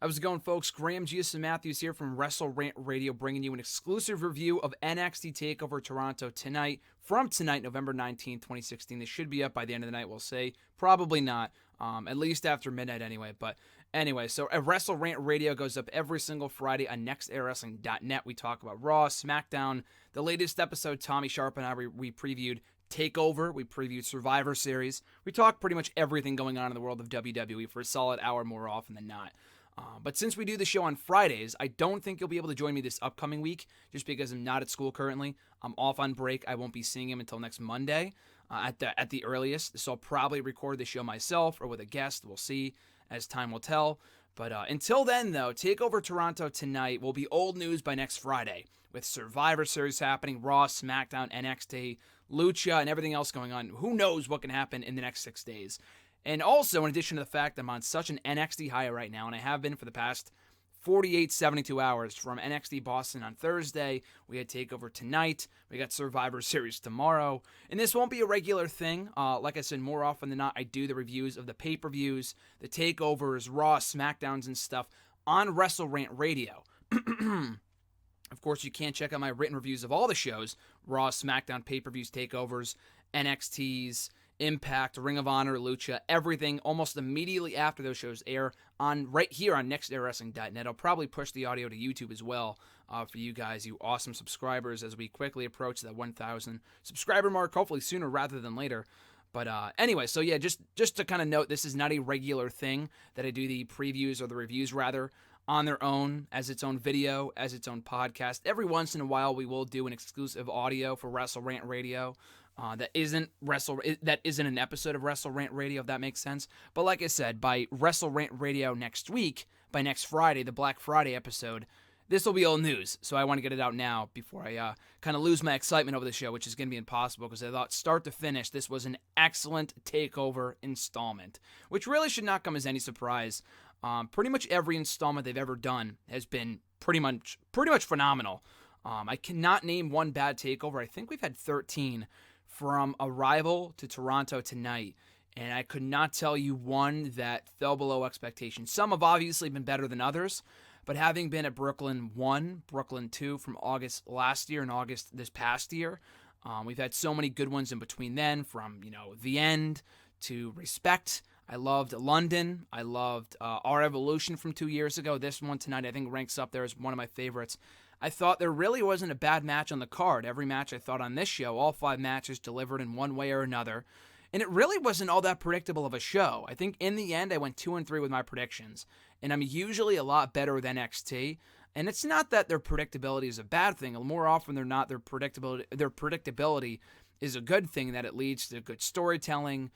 How's it going, folks? Graham Gius and Matthews here from WrestleRant Radio, bringing you an exclusive review of NXT TakeOver Toronto tonight, from tonight, November 19th, 2016. This should be up by the end of the night, we'll say. Probably not, at least after midnight anyway. But anyway, so WrestleRant Radio goes up every single Friday on nextairwrestling.net. We talk about Raw, SmackDown, the latest episode. Tommy Sharp and I, we previewed TakeOver, we previewed Survivor Series. We talk pretty much everything going on in the world of WWE for a solid hour more often than not. But since we do the show on Fridays, I don't think you'll be able to join me this upcoming week, just because I'm not at school currently. I'm off on break. I won't be seeing him until next Monday at the earliest. So I'll probably record the show myself or with a guest. We'll see as time will tell. But until then, though, TakeOver Toronto tonight will be old news by next Friday, with Survivor Series happening, Raw, SmackDown, NXT, Lucha, and everything else going on. Who knows what can happen in the next 6 days. And also, in addition to the fact that I'm on such an NXT high right now, and I have been for the past 48, 72 hours, from NXT Boston on Thursday, we had TakeOver tonight, we got Survivor Series tomorrow, and this won't be a regular thing. Like I said, more often than not, I do the reviews of the pay-per-views, the TakeOvers, Raw, SmackDowns, and stuff on WrestleRant Radio. Of course, you can check out my written reviews of all the shows, Raw, SmackDown, pay-per-views, TakeOvers, NXTs, Impact, Ring of Honor, Lucha, everything almost immediately after those shows air on right here on nextairwrestling.net. I'll probably push the audio to YouTube as well for you guys, you awesome subscribers, as we quickly approach that 1,000 subscriber mark, hopefully sooner rather than later. But anyway, so yeah, just to kind of note, this is not a regular thing that I do the previews or the reviews rather on their own, as its own video, as its own podcast. Every once in a while, we will do an exclusive audio for WrestleRant Radio. That isn't an episode of WrestleRant Radio, if that makes sense. But like I said, by WrestleRant Radio next week, by next Friday, the Black Friday episode, this will be old news. So I want to get it out now before I kind of lose my excitement over the show, which is going to be impossible, because I thought start to finish, this was an excellent TakeOver installment, which really should not come as any surprise. Pretty much every installment they've ever done has been pretty much phenomenal. I cannot name one bad TakeOver. I think we've had 13 from Arrival to Toronto tonight, and I could not tell you one that fell below expectations. Some have obviously been better than others, but having been at Brooklyn 1, Brooklyn 2 from August last year and August this past year, we've had so many good ones in between then, from, The End to Respect. I loved London. I loved Our Evolution from 2 years ago. This one tonight I think ranks up there as one of my favorites. I thought there really wasn't a bad match on the card. Every match I thought on this show, all 5 matches delivered in one way or another. And it really wasn't all that predictable of a show. I think in the end I went 2-3 with my predictions. And I'm usually a lot better with NXT. And it's not that their predictability is a bad thing. More often than not, their predictability is a good thing, that it leads to good storytelling.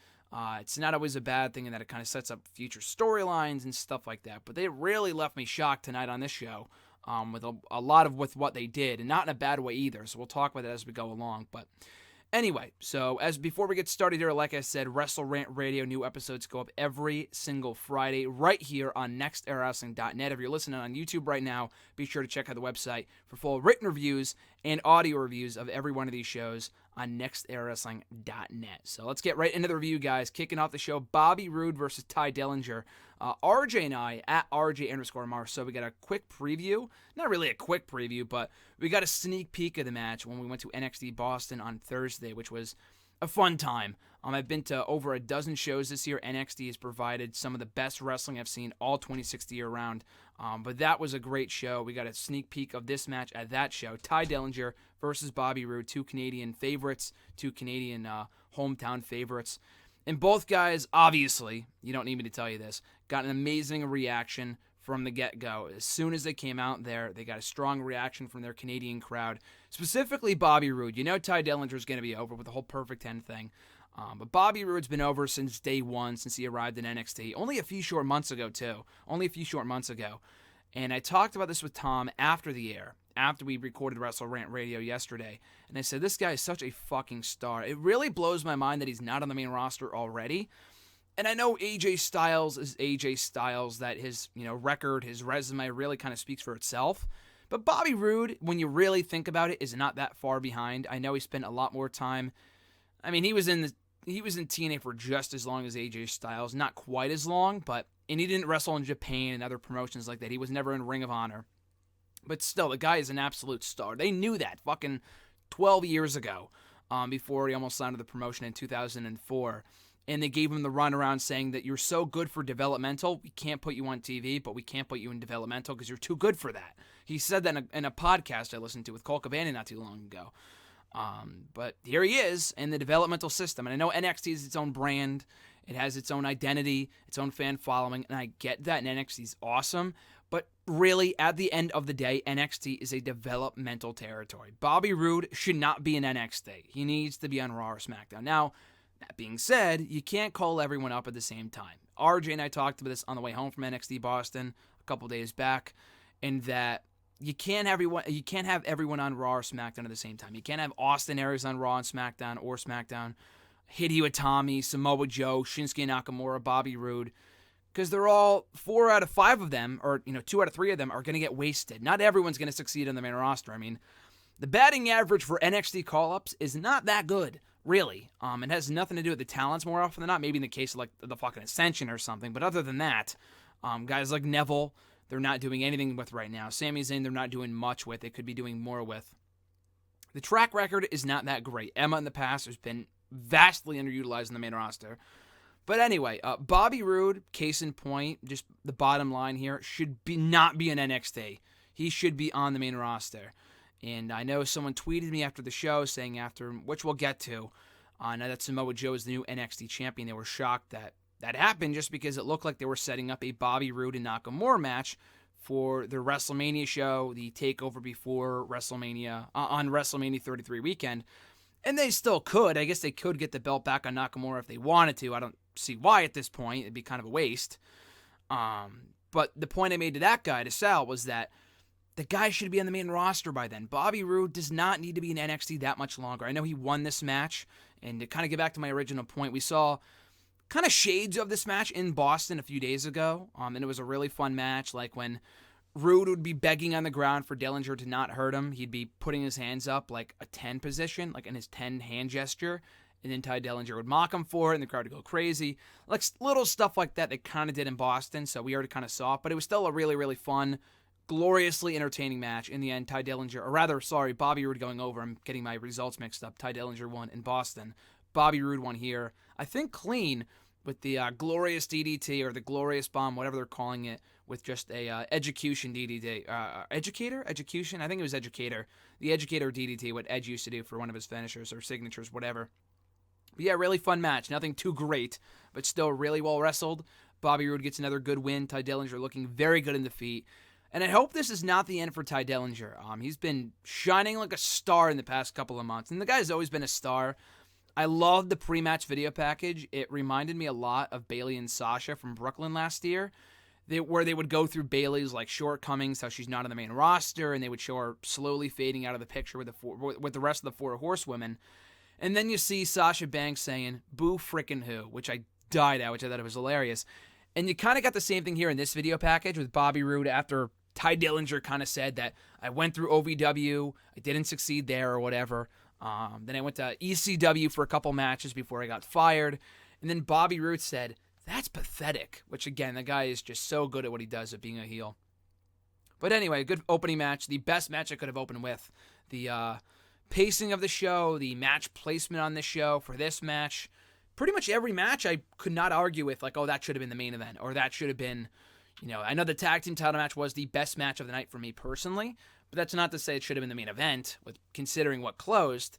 It's not always a bad thing in that it kind of sets up future storylines and stuff like that. But they really left me shocked tonight on this show. With a lot with what they did, and not in a bad way either. So we'll talk about that as we go along. But anyway, so before we get started here, like I said, WrestleRant Radio, new episodes go up every single Friday right here on nextairwrestling.net. If you're listening on YouTube right now, be sure to check out the website for full written reviews and audio reviews of every one of these shows on nextairwrestling.net. So let's get right into the review, guys. Kicking off the show, Bobby Roode versus Tye Dillinger. RJ and I, at RJ_Mar, so we got a quick preview. Not really a quick preview, but we got a sneak peek of the match when we went to NXT Boston on Thursday, which was a fun time. I've been to over a dozen shows this year. NXT has provided some of the best wrestling I've seen all 2060 year round. But that was a great show. We got a sneak peek of this match at that show. Tye Dillinger versus Bobby Roode, 2 Canadian favorites, 2 Canadian hometown favorites. And both guys, obviously, you don't need me to tell you this, got an amazing reaction from the get-go. As soon as they came out there, they got a strong reaction from their Canadian crowd, specifically Bobby Roode. You know Tye Dillinger's going to be over with the whole Perfect 10 thing. But Bobby Roode's been over since day one, since he arrived in NXT. Only a few short months ago, too. And I talked about this with Tom after the air, after we recorded WrestleRant Radio yesterday. And I said, this guy is such a fucking star. It really blows my mind that he's not on the main roster already. And I know AJ Styles is AJ Styles, that his record, his resume really kind of speaks for itself. But Bobby Roode, when you really think about it, is not that far behind. I know he spent a lot more time. I mean, he was in TNA for just as long as AJ Styles. Not quite as long, but And he didn't wrestle in Japan and other promotions like that. He was never in Ring of Honor. But still, the guy is an absolute star. They knew that fucking 12 years ago, before he almost signed to the promotion in 2004. And they gave him the runaround saying that you're so good for developmental, we can't put you on TV, but we can't put you in developmental because you're too good for that. He said that in a podcast I listened to with Cole Cabana not too long ago. But here he is in the developmental system. And I know NXT is its own brand. It has its own identity, its own fan following, and I get that, and NXT is awesome. But really, at the end of the day, NXT is a developmental territory. Bobby Roode should not be in NXT. He needs to be on Raw or SmackDown. Now, that being said, you can't call everyone up at the same time. RJ and I talked about this on the way home from NXT Boston a couple days back, in that you can't have everyone on Raw or SmackDown at the same time. You can't have Austin Aries on Raw and SmackDown or SmackDown, Hideo Itami, Samoa Joe, Shinsuke Nakamura, Bobby Roode, because they're all 4 out of 5 of them, or 2 out of 3 of them, are going to get wasted. Not everyone's going to succeed on the main roster. I mean, the batting average for NXT call-ups is not that good, really. It has nothing to do with the talents more often than not. Maybe in the case of like the fucking Ascension or something. But other than that, guys like Neville, they're not doing anything with right now. Sami Zayn, they're not doing much with. They could be doing more with. The track record is not that great. Emma in the past has been vastly underutilized in the main roster. But anyway, Bobby Roode, case in point, just the bottom line here, should not be in NXT. He should be on the main roster. And I know someone tweeted me after the show saying which we'll get to, now that Samoa Joe is the new NXT champion, they were shocked that happened just because it looked like they were setting up a Bobby Roode and Nakamura match for the WrestleMania show, the TakeOver before WrestleMania, on WrestleMania 33 weekend. And they still could. I guess they could get the belt back on Nakamura if they wanted to. I don't see why at this point. It'd be kind of a waste. But the point I made to that guy, to Sal, was that the guy should be on the main roster by then. Bobby Roode does not need to be in NXT that much longer. I know he won this match. And to kind of get back to my original point, we saw kind of shades of this match in Boston a few days ago. And it was a really fun match. Like when Roode would be begging on the ground for Dillinger to not hurt him. He'd be putting his hands up like a 10 position, like in his 10 hand gesture. And then Tye Dillinger would mock him for it, and the crowd would go crazy. Like little stuff like that they kind of did in Boston, so we already kind of saw it. But it was still a really, really fun, gloriously entertaining match. In the end, Bobby Roode going over. I'm getting my results mixed up. Tye Dillinger won in Boston. Bobby Roode won here. I think clean with the glorious DDT or the glorious bomb, whatever they're calling it, with just a execution DDT. Execution? I think it was Educator. The Educator DDT, what Edge used to do for one of his finishers or signatures, whatever. But yeah, really fun match. Nothing too great, but still really well wrestled. Bobby Roode gets another good win. Tye Dillinger looking very good in the feet. And I hope this is not the end for Tye Dillinger. He's been shining like a star in the past couple of months. And the guy's always been a star. I loved the pre-match video package. It reminded me a lot of Bayley and Sasha from Brooklyn last year, where they would go through Bayley's like shortcomings, how she's not on the main roster, and they would show her slowly fading out of the picture with the rest of the 4 horsewomen. And then you see Sasha Banks saying, "Boo frickin' who," which I died at, which I thought it was hilarious. And you kind of got the same thing here in this video package with Bobby Roode after Tye Dillinger kind of said that I went through OVW, I didn't succeed there or whatever. Then I went to ECW for a couple matches before I got fired. And then Bobby Roode said, "That's pathetic," which again, the guy is just so good at what he does at being a heel. But anyway, a good opening match. The best match I could have opened with. The pacing of the show, the match placement on the show for this match. Pretty much every match I could not argue with, like, oh, that should have been the main event, or that should have been, I know the tag team title match was the best match of the night for me personally, but that's not to say it should have been the main event, with considering what closed.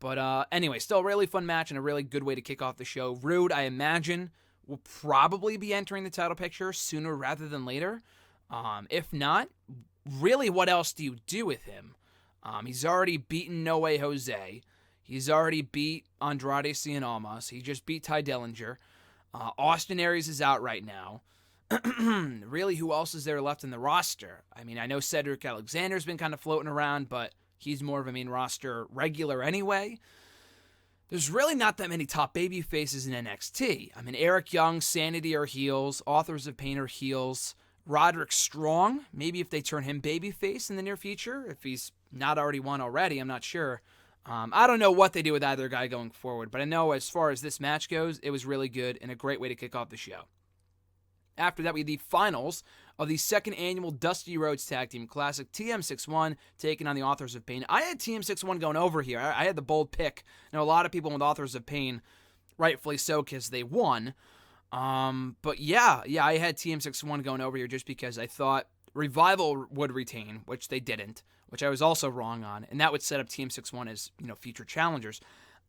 But anyway, still a really fun match and a really good way to kick off the show. Roode, I imagine, will probably be entering the title picture sooner rather than later. If not, really, what else do you do with him? He's already beaten No Way Jose. He's already beat Andrade Cien Almas. He just beat Tye Dillinger. Austin Aries is out right now. Really, who else is there left in the roster? I mean, I know Cedric Alexander's been kind of floating around, but he's more of a main roster regular anyway. There's really not that many top baby faces in NXT. I mean, Eric Young, Sanity are heels. Authors of Pain are heels. Roderick Strong, maybe if they turn him babyface in the near future, if he's not already won already, I'm not sure. I don't know what they do with either guy going forward, but I know as far as this match goes, it was really good and a great way to kick off the show. After that, we had the finals of the second annual Dusty Rhodes Tag Team Classic, TM61 taking on the Authors of Pain. I had TM61 going over here. I had the bold pick. Now, a lot of people with Authors of Pain, rightfully so, because they won. But yeah, I had TM61 going over here just because I thought Revival would retain, which they didn't, which I was also wrong on, and that would set up TM61 as, future challengers.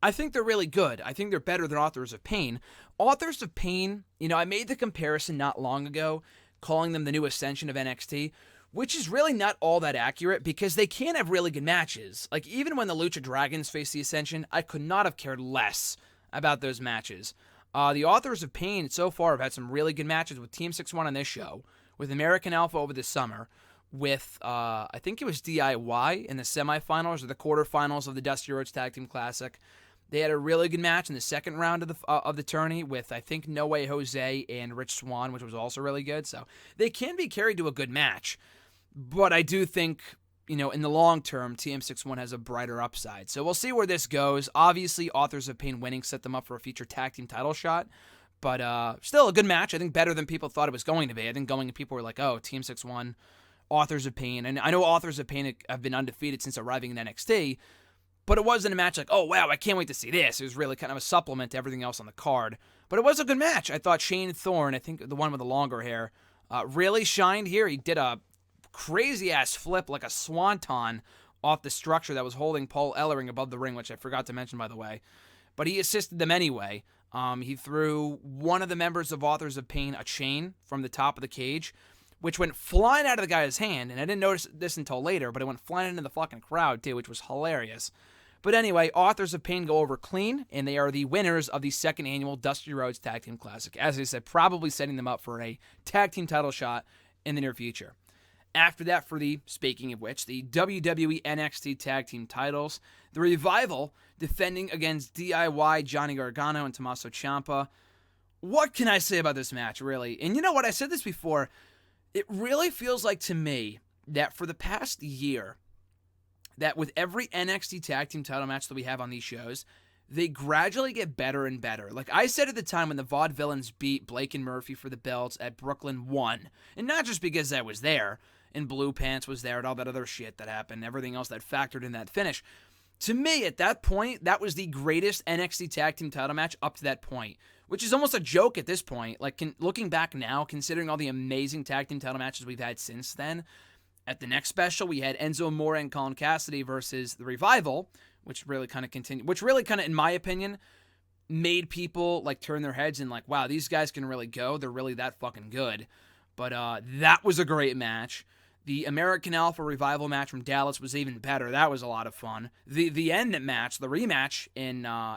I think they're really good. I think they're better than Authors of Pain. Authors of Pain, I made the comparison not long ago, calling them the new Ascension of NXT, which is really not all that accurate because they can have really good matches. Like, even when the Lucha Dragons faced the Ascension, I could not have cared less about those matches. The Authors of Pain so far have had some really good matches with Team 6-1 on this show, with American Alpha over the summer, with, I think it was DIY in the semifinals or the quarterfinals of the Dusty Rhodes Tag Team Classic. They had a really good match in the second round of the tourney with, I think, No Way Jose and Rich Swann, which was also really good. So they can be carried to a good match. But I do think, in the long term, TM61 has a brighter upside. So we'll see where this goes. Obviously, Authors of Pain winning set them up for a future tag team title shot. But still a good match. I think better than people thought it was going to be. I think people were like, oh, TM61, Authors of Pain. And I know Authors of Pain have been undefeated since arriving in NXT. But it wasn't a match like, oh, wow, I can't wait to see this. It was really kind of a supplement to everything else on the card. But it was a good match. I thought Shane Thorne, I think the one with the longer hair, really shined here. He did a crazy-ass flip like a swanton off the structure that was holding Paul Ellering above the ring, which I forgot to mention, by the way. But he assisted them anyway. He threw one of the members of Authors of Pain a chain from the top of the cage, which went flying out of the guy's hand. And I didn't notice this until later, but it went flying into the fucking crowd, too, which was hilarious. But anyway, Authors of Pain go over clean, and they are the winners of the second annual Dusty Rhodes Tag Team Classic. As I said, probably setting them up for a tag team title shot in the near future. After that, speaking of which, the WWE NXT Tag Team titles, the Revival defending against DIY, Johnny Gargano, and Tommaso Ciampa. What can I say about this match, really? And you know what? I said this before. It really feels like to me that for the past year, that with every NXT Tag Team title match that we have on these shows, they gradually get better and better. Like I said at the time when the Vaudevillains beat Blake and Murphy for the belts at Brooklyn 1, and not just because I was there, and Blue Pants was there, and all that other shit that happened, everything else that factored in that finish. To me, at that point, that was the greatest NXT Tag Team title match up to that point, which is almost a joke at this point. Like, looking back now, considering all the amazing Tag Team title matches we've had since then, at the next special, we had Enzo Amore and Colin Cassidy versus The Revival, which really kind of, in my opinion, made people, like, turn their heads and, like, wow, these guys can really go. They're really that fucking good. But that was a great match. The American Alpha Revival match from Dallas was even better. That was a lot of fun. The end match, the rematch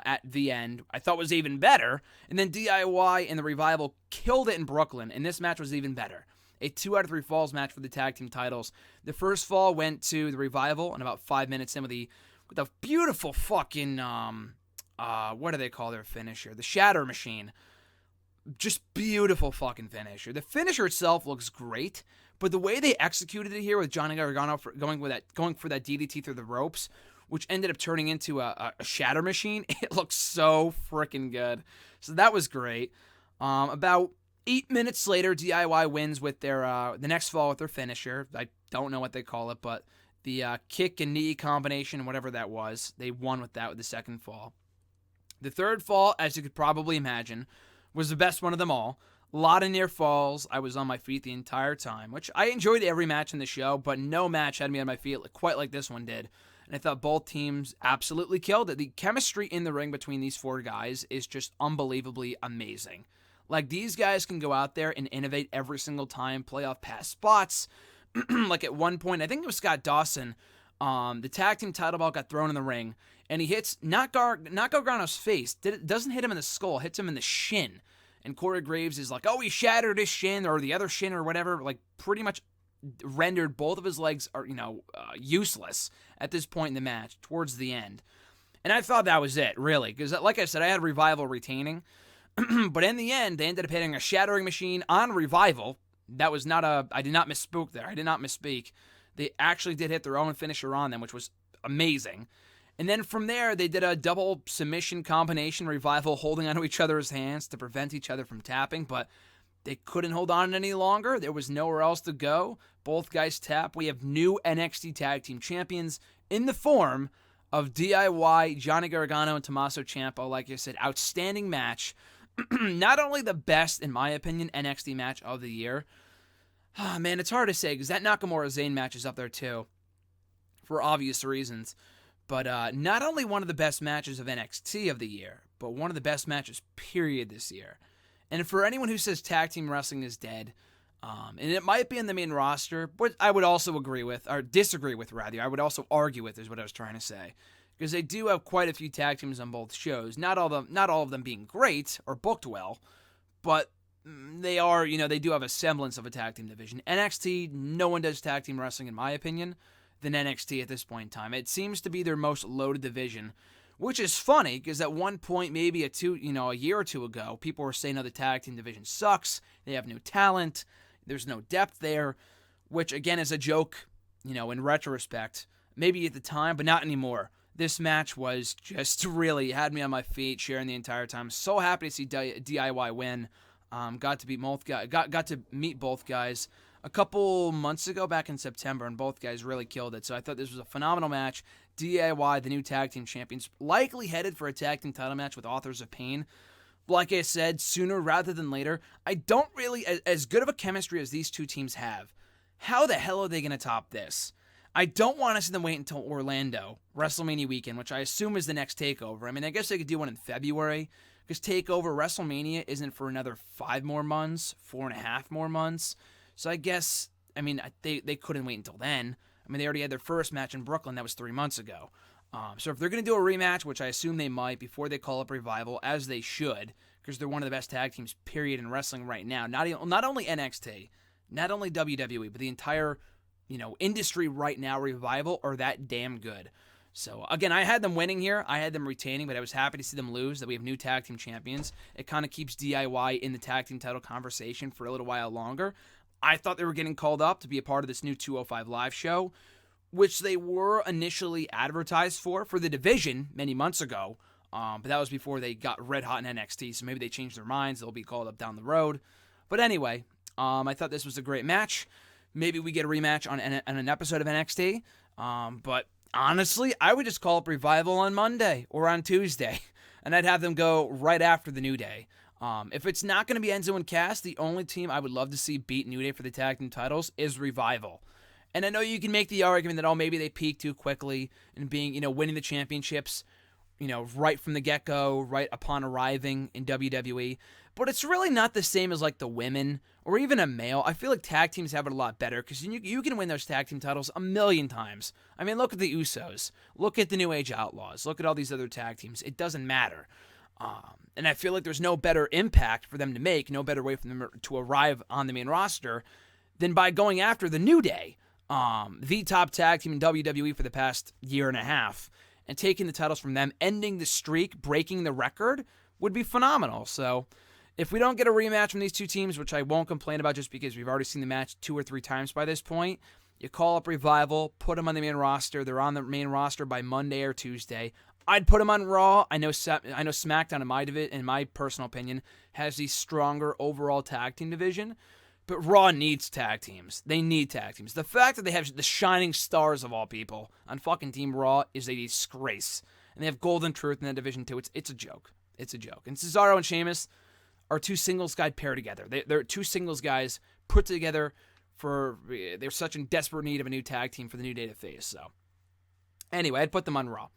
at the end, I thought was even better. And then DIY and the Revival killed it in Brooklyn, and this match was even better. A 2 out of 3 falls match for the tag team titles. The first fall went to the Revival, and about 5 minutes in with the beautiful fucking what do they call their finisher? The Shatter Machine. Just beautiful fucking finisher. The finisher itself looks great, but the way they executed it here with Johnny Gargano going for that DDT through the ropes, which ended up turning into a Shatter Machine, it looks so freaking good. So that was great. About 8 minutes later, DIY wins with their the next fall with their finisher. I don't know what they call it, but the kick and knee combination, whatever that was, they won with that with the second fall. The third fall, as you could probably imagine, was the best one of them all. A lot of near falls. I was on my feet the entire time, which I enjoyed every match in the show, but no match had me on my feet quite like this one did. And I thought both teams absolutely killed it. The chemistry in the ring between these four guys is just unbelievably amazing. Like, these guys can go out there and innovate every single time, play off past spots. Like, at one point, I think it was Scott Dawson, the tag team title belt got thrown in the ring, and he hits not Gargano's face, doesn't hit him in the skull, hits him in the shin. And Corey Graves is like, oh, he shattered his shin or the other shin or whatever, like pretty much rendered both of his legs are, useless at this point in the match towards the end. And I thought that was it, really, because like I said, I had Revival retaining. But in the end, they ended up hitting a Shattering Machine on Revival. That was I did not misspoke there. I did not misspeak. They actually did hit their own finisher on them, which was amazing. And then from there, they did a double submission combination, Revival holding onto each other's hands to prevent each other from tapping. But They couldn't hold on any longer. There was nowhere else to go. Both guys tap. We have new NXT Tag Team Champions in the form of DIY, Johnny Gargano, and Tommaso Ciampa. Like I said, outstanding match. Not only the best, in my opinion, NXT match of the year. Man, it's hard to say because that Nakamura-Zayn match is up there too, for obvious reasons. But not only one of the best matches of NXT of the year, but one of the best matches, period, this year. And for anyone who says tag team wrestling is dead, and it might be in the main roster, but I would also agree with, or disagree with rather, I would also argue with is what I was trying to say. Because they do have quite a few tag teams on both shows. Not all of them being great or booked well, but they are, they do have a semblance of a tag team division. NXT, no one does tag team wrestling, in my opinion, than NXT at this point in time. It seems to be their most loaded division, which is funny because at one point, maybe a year or two ago, people were saying, the tag team division sucks. They have no talent. There's no depth there, which again is a joke, in retrospect. Maybe at the time, but not anymore. This match was just really had me on my feet, cheering the entire time. So happy to see DIY win. Got to meet both guys a couple months ago, back in September, and both guys really killed it. So I thought this was a phenomenal match. DIY, the new tag team champions, likely headed for a tag team title match with Authors of Pain. Like I said, sooner rather than later. I don't really, as good of a chemistry as these two teams have, how the hell are they going to top this? I don't want to see them wait until Orlando, WrestleMania weekend, which I assume is the next TakeOver. I mean, I guess they could do one in February, because TakeOver, WrestleMania isn't for another 5 more months, 4.5 more months. So I guess, they couldn't wait until then. They already had their first match in Brooklyn. That was 3 months ago. So if they're going to do a rematch, which I assume they might before they call up Revival, as they should, because they're one of the best tag teams, period, in wrestling right now. Not only NXT, not only WWE, but the entire industry right now, Revival, are that damn good. So, again, I had them winning here. I had them retaining, but I was happy to see them lose, that we have new tag team champions. It kind of keeps DIY in the tag team title conversation for a little while longer. I thought they were getting called up to be a part of this new 205 Live show, which they were initially advertised for the division many months ago. But that was before they got red hot in NXT, so maybe they changed their minds. They'll be called up down the road. But anyway, I thought this was a great match. Maybe we get a rematch on an episode of NXT. But honestly, I would just call up Revival on Monday or on Tuesday, and I'd have them go right after the New Day. If it's not going to be Enzo and Cass, the only team I would love to see beat New Day for the tag team titles is Revival. And I know you can make the argument that, maybe they peaked too quickly in being, winning the championships, right from the get-go, right upon arriving in WWE. But it's really not the same as, the women or even a male. I feel like tag teams have it a lot better because you can win those tag team titles a million times. Look at the Usos. Look at the New Age Outlaws. Look at all these other tag teams. It doesn't matter. And I feel like there's no better impact for them to make, no better way for them to arrive on the main roster than by going after the New Day, the top tag team in WWE for the past year and a half, and taking the titles from them, ending the streak, breaking the record, would be phenomenal. So if we don't get a rematch from these two teams, which I won't complain about just because we've already seen the match 2 or 3 times by this point, you call up Revival, put them on the main roster. They're on the main roster by Monday or Tuesday. I'd put them on Raw. I know SmackDown, in my personal opinion, has the stronger overall tag team division, but Raw needs tag teams. They need tag teams. The fact that they have the shining stars of all people on fucking Team Raw is a disgrace. And they have Golden Truth in that division too. It's a joke. It's a joke. And Cesaro and Sheamus are 2 singles guys paired together. They're 2 singles guys put together they're such in desperate need of a new tag team for the New Day to face. So anyway, I'd put them on Raw.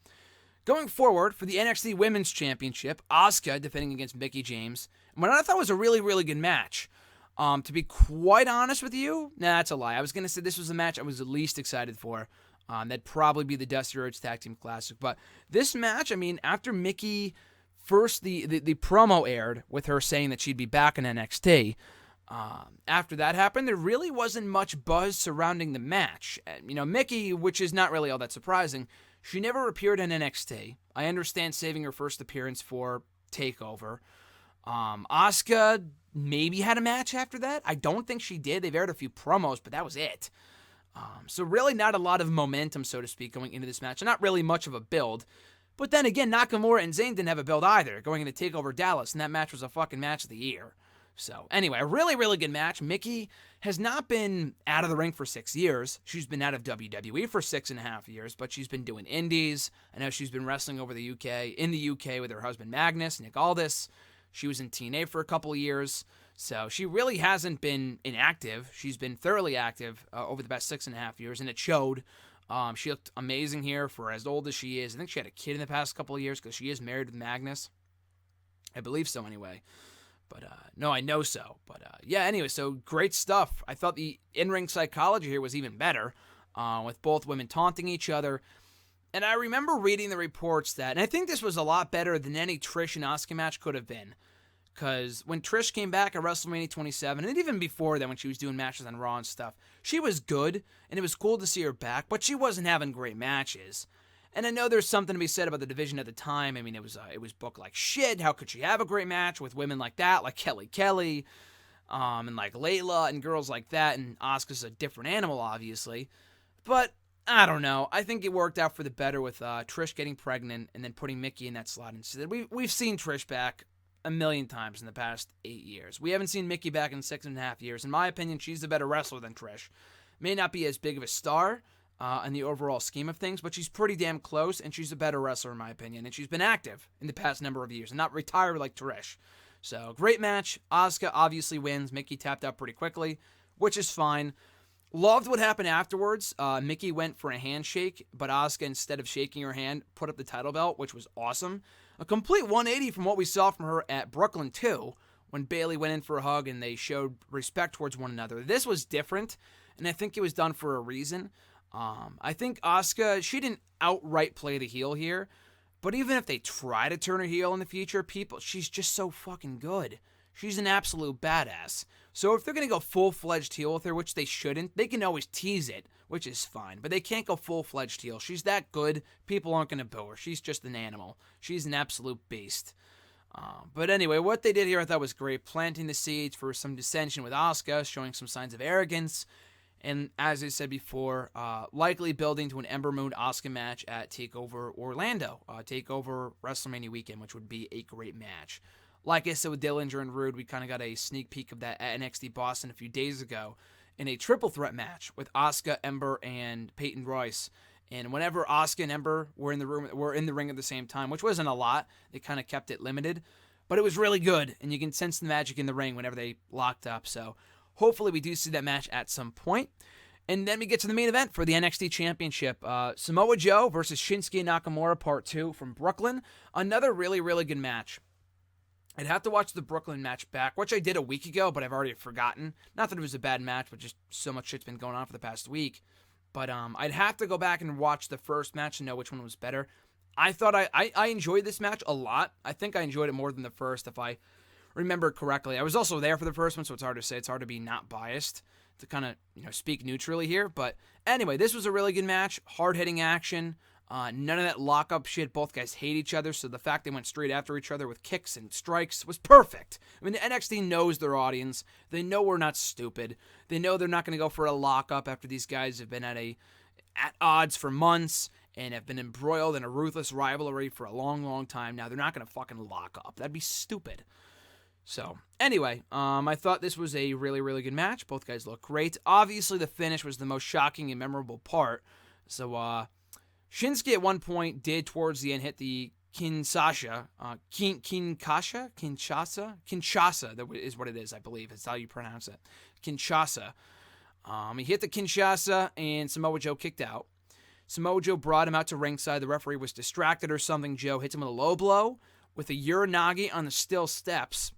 Going forward, for the NXT Women's Championship, Asuka defending against Mickie James. And what I thought was a really, really good match. To be quite honest with you, that's a lie. I was going to say this was the match I was the least excited for. That'd probably be the Dusty Rhodes Tag Team Classic. But this match, after Mickie first, the promo aired with her saying that she'd be back in NXT. After that happened, there really wasn't much buzz surrounding the match. Mickie, which is not really all that surprising, she never appeared in NXT. I understand saving her first appearance for TakeOver. Asuka maybe had a match after that. I don't think she did. They've aired a few promos, but that was it. So really not a lot of momentum, so to speak, going into this match. Not really much of a build. But then again, Nakamura and Zayn didn't have a build either, going into TakeOver Dallas, and that match was a fucking match of the year. So anyway, a really, really good match. Mickie has not been out of the ring for 6 years. She's been out of WWE for 6.5 years, but she's been doing indies. I know she's been wrestling over the UK, in the UK with her husband Magnus, Nick Aldis. She was in TNA for a couple of years. So she really hasn't been inactive. She's been thoroughly active over the past 6.5 years, and it showed. She looked amazing here for as old as she is. I think she had a kid in the past couple of years because she is married with Magnus. I believe so anyway. But, no, I know so. But, yeah, anyway, so great stuff. I thought the in-ring psychology here was even better, with both women taunting each other. And I remember reading the reports that, and I think this was a lot better than any Trish and Asuka match could have been. Because when Trish came back at WrestleMania 27, and even before that when she was doing matches on Raw and stuff, she was good, and it was cool to see her back, but she wasn't having great matches. And I know there's something to be said about the division at the time. I mean, it was booked like shit. How could she have a great match with women like that, like Kelly, and like Layla and girls like that? And Asuka's a different animal, obviously. But I don't know. I think it worked out for the better with Trish getting pregnant and then putting Mickie in that slot instead. We've seen Trish back a million times in the past 8 years. We haven't seen Mickie back in 6.5 years. In my opinion, she's a better wrestler than Trish. May not be as big of a star in the overall scheme of things, but she's pretty damn close, and she's a better wrestler in my opinion, and she's been active in the past number of years and not retired like Trish. So, great match. Asuka obviously wins. Mickie tapped out pretty quickly, which is fine. Loved what happened afterwards. Mickie went for a handshake, but Asuka, instead of shaking her hand, put up the title belt, which was awesome. A complete 180 from what we saw from her at Brooklyn, too, when Bayley went in for a hug and they showed respect towards one another. This was different, and I think it was done for a reason. I think Asuka, she didn't outright play the heel here, but even if they try to turn her heel in the future, she's just so fucking good. She's an absolute badass. So if they're going to go full-fledged heel with her, which they shouldn't, they can always tease it, which is fine. But they can't go full-fledged heel. She's that good. People aren't going to boo her. She's just an animal. She's an absolute beast. But anyway, what they did here I thought was great. Planting the seeds for some dissension with Asuka, showing some signs of arrogance. And as I said before, likely building to an Ember Moon Asuka match at TakeOver Orlando. TakeOver WrestleMania weekend, which would be a great match. Like I said with Dillinger and Roode, we kind of got a sneak peek of that at NXT Boston a few days ago in a triple threat match with Asuka, Ember, and Peyton Royce. And whenever Asuka and Ember were in the ring at the same time, which wasn't a lot, they kind of kept it limited, but it was really good, and you can sense the magic in the ring whenever they locked up. So hopefully we do see that match at some point. And then we get to the main event for the NXT Championship. Samoa Joe versus Shinsuke Nakamura, Part 2 from Brooklyn. Another really, really good match. I'd have to watch the Brooklyn match back, which I did a week ago, but I've already forgotten. Not that it was a bad match, but just so much shit's been going on for the past week. But I'd have to go back and watch the first match to know which one was better. I thought I enjoyed this match a lot. I think I enjoyed it more than the first, if I remember correctly. I was also there for the first one, so it's hard to say. It's hard to be not biased to kind of speak neutrally here. But anyway, this was a really good match. Hard-hitting action. None of that lock-up shit. Both guys hate each other, so the fact they went straight after each other with kicks and strikes was perfect. I mean, the NXT knows their audience. They know we're not stupid. They know they're not going to go for a lock-up after these guys have been at odds for months and have been embroiled in a ruthless rivalry for a long, long time now. They're not going to fucking lock up. That'd be stupid. So, anyway, I thought this was a really, really good match. Both guys look great. Obviously, the finish was the most shocking and memorable part. So, Shinsuke at one point did towards the end hit the Kinshasa, that is what it is, I believe. That's how you pronounce it. Kinshasa. He hit the Kinshasa, and Samoa Joe kicked out. Samoa Joe brought him out to ringside. The referee was distracted or something. Joe hits him with a low blow with a Uranagi on the steel steps.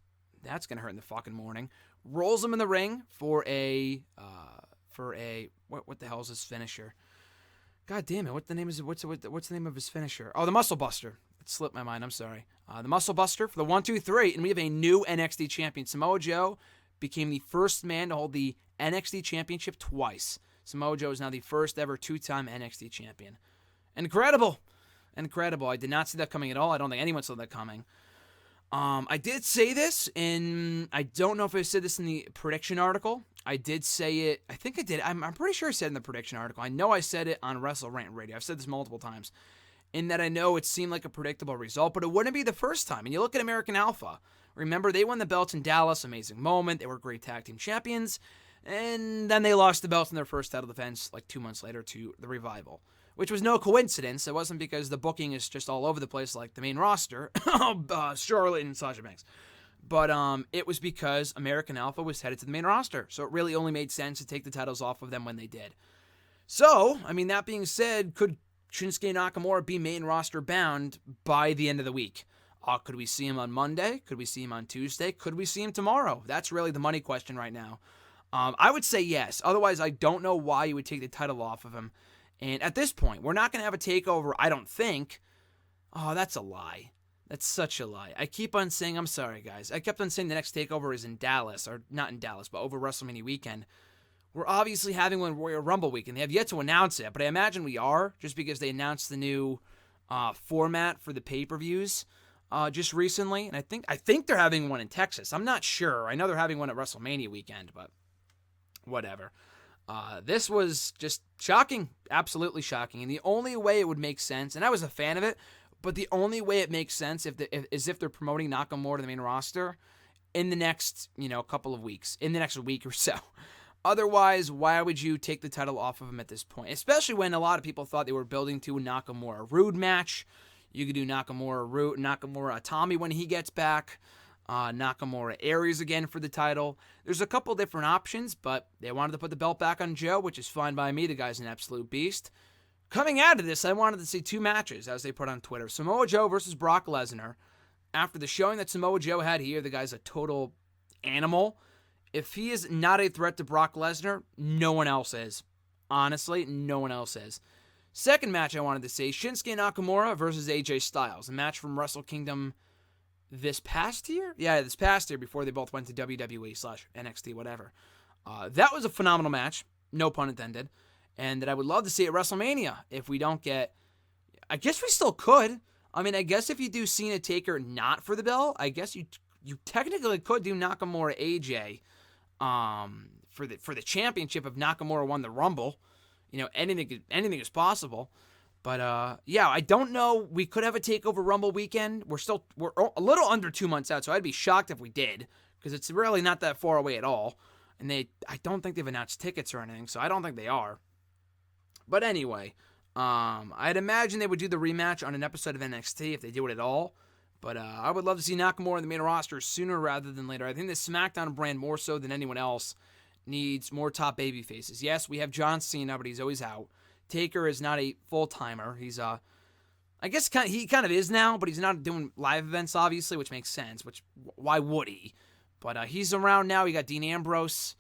That's going to hurt in the fucking morning. Rolls him in the ring for a what the hell is his finisher? God damn it! What's the name of his finisher? Oh, the Muscle Buster. It slipped my mind. I'm sorry. The Muscle Buster for the 1, 2, 3, and we have a new NXT champion. Samoa Joe became the first man to hold the NXT Championship twice. Samoa Joe is now the first ever 2-time NXT champion. Incredible. I did not see that coming at all. I don't think anyone saw that coming. I did say this I don't know if I said this in the prediction article. I did say it. I think I did. I'm pretty sure I said it in the prediction article. I know I said it on WrestleRant Radio. I've said this multiple times. In that I know it seemed like a predictable result, but it wouldn't be the first time. And you look at American Alpha, Remember, they won the belts in Dallas, amazing moment. They were great tag team champions. And then they lost the belts in their first title defense like 2 months later to the Revival, which was no coincidence. It wasn't because the booking is just all over the place like the main roster, Charlotte and Sasha Banks. But it was because American Alpha was headed to the main roster. So it really only made sense to take the titles off of them when they did. So, I mean, that being said, could Shinsuke Nakamura be main roster bound by the end of the week? Could we see him on Monday? Could we see him on Tuesday? Could we see him tomorrow? That's really the money question right now. I would say yes. Otherwise, I don't know why you would take the title off of him. And at this point, we're not going to have a takeover, I don't think. Oh, that's a lie. That's such a lie. I keep on saying, I'm sorry, guys. I kept on saying the next takeover is in Dallas, or not in Dallas, but over WrestleMania weekend. We're obviously having one Royal Rumble weekend. They have yet to announce it, but I imagine we are, just because they announced the new format for the pay-per-views just recently. And I think they're having one in Texas. I'm not sure. I know they're having one at WrestleMania weekend, but whatever. This was just shocking, absolutely shocking. And the only way it would make sense, and I was a fan of it, but the only way it makes sense is if they're promoting Nakamura to the main roster in the next, couple of weeks, in the next week or so. Otherwise, why would you take the title off of him at this point? Especially when a lot of people thought they were building to a Nakamura Roode match. You could do Nakamura Roode, Nakamura Tommy when he gets back. Nakamura Aries again for the title. There's a couple different options, but they wanted to put the belt back on Joe, which is fine by me. The guy's an absolute beast. Coming out of this, I wanted to see 2 matches, as they put on Twitter. Samoa Joe versus Brock Lesnar. After the showing that Samoa Joe had here, the guy's a total animal. If he is not a threat to Brock Lesnar, no one else is. Honestly, no one else is. Second match I wanted to see, Shinsuke Nakamura versus AJ Styles. A match from Wrestle Kingdom this past year? Yeah, this past year before they both went to WWE/NXT, whatever. That was a phenomenal match, no pun intended, and that I would love to see at WrestleMania if we don't get... I guess we still could. I mean, I guess if you do Cena Taker not for the belt, I guess you technically could do Nakamura AJ for the championship if Nakamura won the Rumble. Anything is possible. But, yeah, I don't know. We could have a TakeOver Rumble weekend. We're a little under 2 months out, so I'd be shocked if we did, because it's really not that far away at all. And I don't think they've announced tickets or anything, so I don't think they are. But anyway, I'd imagine they would do the rematch on an episode of NXT if they do it at all. But I would love to see Nakamura in the main roster sooner rather than later. I think the SmackDown brand, more so than anyone else, needs more top baby faces. Yes, we have John Cena, but he's always out. Taker is not a full-timer. He's, I guess he kind of is now, but he's not doing live events, obviously, which makes sense. Why would he? But he's around now. We got Dean Ambrose.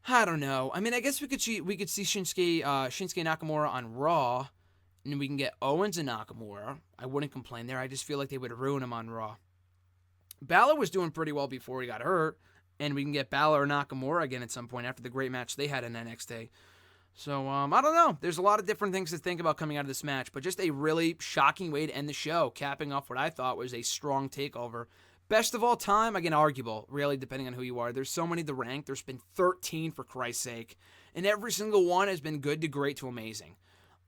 I don't know. I mean, I guess we could see Shinsuke Nakamura on Raw, and we can get Owens and Nakamura. I wouldn't complain there. I just feel like they would ruin him on Raw. Balor was doing pretty well before he got hurt, and we can get Balor or Nakamura again at some point after the great match they had in NXT. So, I don't know. There's a lot of different things to think about coming out of this match, but just a really shocking way to end the show, capping off what I thought was a strong takeover. Best of all time, again, arguable, really, depending on who you are. There's so many to rank. There's been 13, for Christ's sake, and every single one has been good to great to amazing.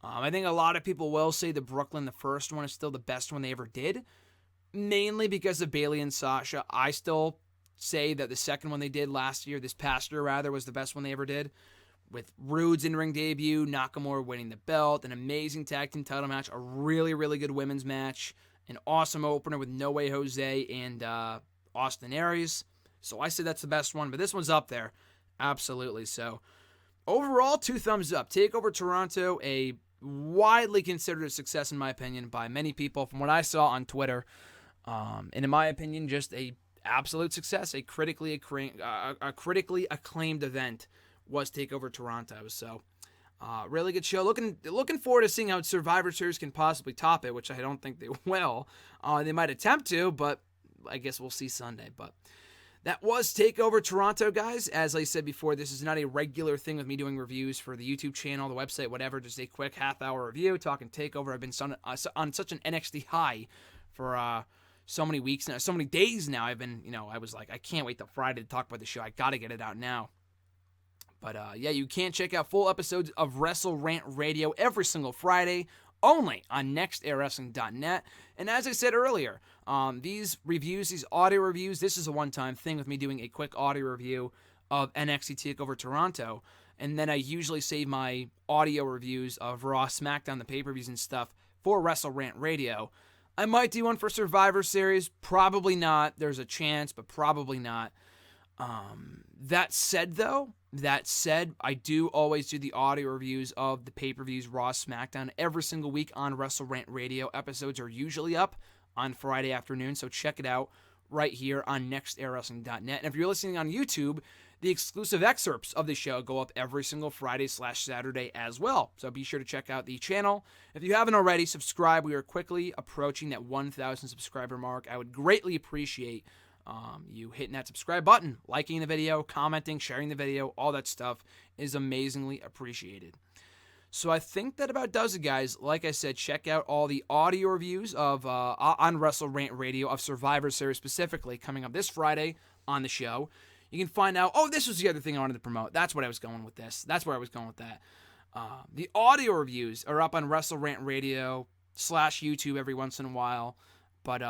I think a lot of people will say the Brooklyn, the first one, is still the best one they ever did, mainly because of Bayley and Sasha. I still say that the second one they did this past year, was the best one they ever did. With Roode's in-ring debut, Nakamura winning the belt, an amazing tag team title match, a really, really good women's match, an awesome opener with No Way Jose and Austin Aries. So I say that's the best one, but this one's up there. Absolutely. So overall, 2 thumbs up. TakeOver Toronto, a widely considered a success in my opinion by many people from what I saw on Twitter. And in my opinion, just a absolute success, a critically acclaimed event was TakeOver Toronto. So, really good show. Looking forward to seeing how Survivor Series can possibly top it, which I don't think they will. They might attempt to, but I guess we'll see Sunday. But that was TakeOver Toronto, guys. As I said before, this is not a regular thing with me doing reviews for the YouTube channel, the website, whatever. Just a quick half-hour review, talking TakeOver. I've been on such an NXT high for so many weeks now, so many days now. I've been, I was like, I can't wait till Friday to talk about the show. I got to get it out now. But, yeah, you can check out full episodes of WrestleRant Radio every single Friday, only on nextairwrestling.net. And as I said earlier, These reviews, these audio reviews, this is a one-time thing with me doing a quick audio review of NXT TakeOver Toronto, and then I usually save my audio reviews of Raw, SmackDown, the pay-per-views and stuff for WrestleRant Radio. I might do one for Survivor Series, probably not. There's a chance, but probably not. That said, I do always do the audio reviews of the pay-per-views, Raw, SmackDown, every single week on WrestleRant Radio. Episodes are usually up on Friday afternoon, so check it out right here on nextairwrestling.net. And if you're listening on YouTube, the exclusive excerpts of the show go up every single Friday/Saturday as well. So be sure to check out the channel. If you haven't already, subscribe. We are quickly approaching that 1,000 subscriber mark. I would greatly appreciate you hitting that subscribe button, liking the video, commenting, sharing the video. All that stuff is amazingly appreciated. So I think that about does it, guys. Like I said, check out all the audio reviews of on WrestleRant Radio of Survivor Series specifically coming up this Friday on the show. You can find out, this was the other thing I wanted to promote. That's what I was going with this. That's where I was going with that. The audio reviews are up on WrestleRant Radio /YouTube every once in a while. But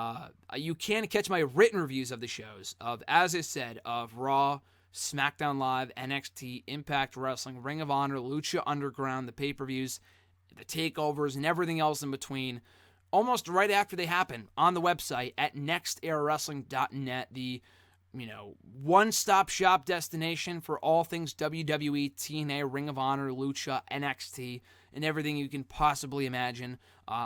you can catch my written reviews of the shows, as I said, of Raw, SmackDown Live, NXT, Impact Wrestling, Ring of Honor, Lucha Underground, the pay-per-views, the takeovers, and everything else in between, almost right after they happen on the website at nextairwrestling.net, the one-stop shop destination for all things WWE, TNA, Ring of Honor, Lucha, NXT, and everything you can possibly imagine.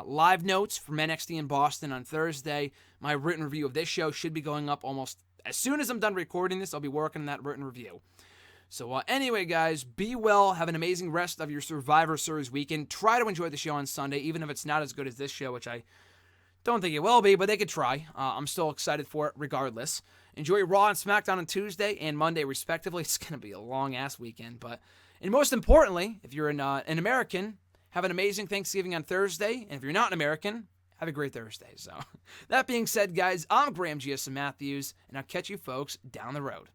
Live notes from NXT in Boston on Thursday. My written review of this show should be going up almost as soon as I'm done recording this. I'll be working on that written review. So anyway, guys, be well. Have an amazing rest of your Survivor Series weekend. Try to enjoy the show on Sunday, even if it's not as good as this show, which I don't think it will be, but they could try. I'm still excited for it regardless. Enjoy Raw and SmackDown on Tuesday and Monday, respectively. It's going to be a long-ass weekend. And most importantly, if you're an American, have an amazing Thanksgiving on Thursday. And if you're not an American, have a great Thursday. So that being said, guys, I'm Graham G.S. Matthews, and I'll catch you folks down the road.